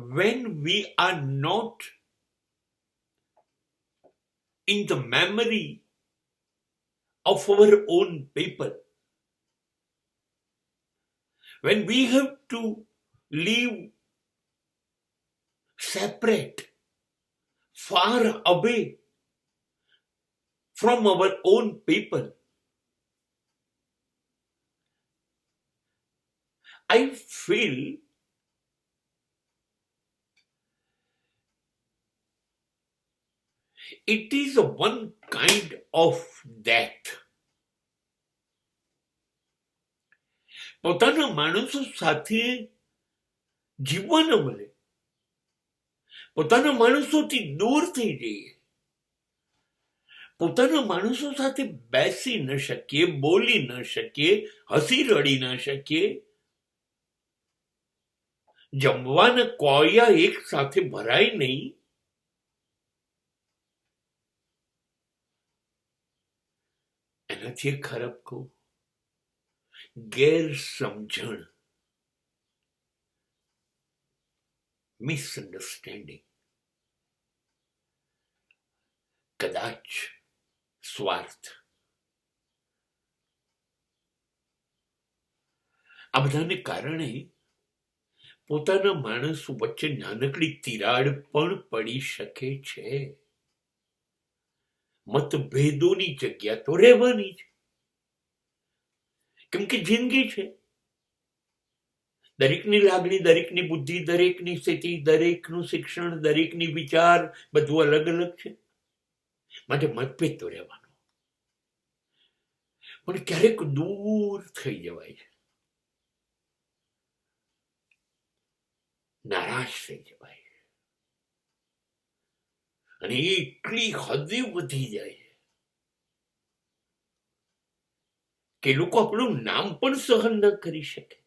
when we are not in the memory of our own people, when we have to live separate, far away from our own people, I feel it is one kind of death. પોતાના માણસો સાથે જીવવા ન મળે, પોતાના માણસોથી દૂર થઈ જઈએ, પોતાના માણસો સાથે બેસી ન શકીએ, બોલી ન શકીએ, હસી રડી ન શકીએ, જમવાના કોળિયા એક સાથે ભરાય નહીં, એનાથી ખરાબ કહું ગેરસમજણ, મિસઅન્ડરસ્ટેન્ડિંગ, કદાચ સ્વાર્થ, આ બધાને કારણે પોતાના માણસો વચ્ચે નાનકડી તિરાડ પણ પડી શકે છે. મતભેદોની જગ્યા તો રહેવાની છે, કેમ કે જિંદગી છે. દરેકની લાગણી, દરેકની બુદ્ધિ, દરેકની સ્થિતિ, દરેકનું શિક્ષણ, દરેકની વિચાર બધું અલગ અલગ છે, માટે મતભેદ તો રહેવાનો. પણ ક્યારેક દૂર થઈ જવાય છે, નારાજ થઈ જવાય છે, અને એટલી હદે વધી જાય છે કે લોકો આપણું નામ પણ સહન ન કરી શકે.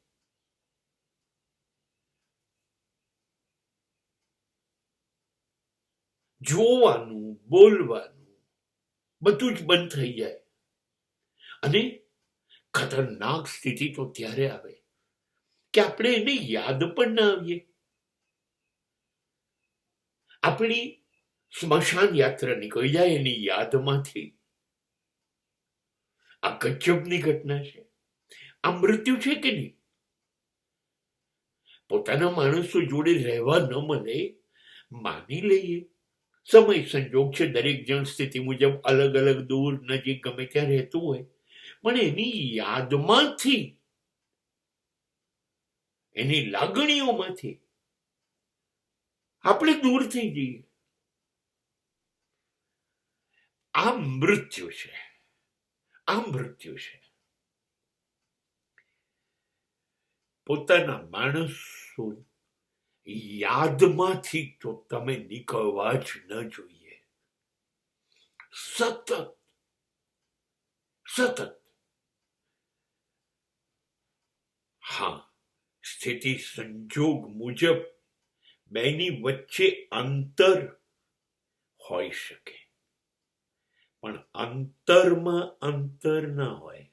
જોવાનું, બોલવાનું બધું જ બંધ થઈ જાય. અને ખતરનાક સ્થિતિ તો ત્યારે આવે કે આપણે એને યાદ પણ ના આવીએ. આપણી સ્મશાન યાત્રા નીકળી જાય એની યાદમાંથી. આ ગજબની ઘટના છે. આ મૃત્યુ છે કે નહીં? પોતાના માણસો જોડે રહેવા ન મળે, માની લઈએ સમય સંજોગ છે, દરેક જણ સ્થિતિ મુજબ અલગ અલગ, દૂર નજીક ગમે ત્યાં રહેતું હોય, પણ એની યાદમાંથી, એની લાગણીઓમાંથી આપણે દૂર થઈ જઈએ. આ મૃત્યુ છે, આ મૃત્યુ છે. પોતાના માણસો યાદમાંથી તો તમે નીકળવા જ ન જોઈએ. સતત સતત, હા, સ્થિતિ સંજોગ મુજબ બેની વચ્ચે અંતર હોઈ શકે, પણ અંતરમાં અંતર ના હોય.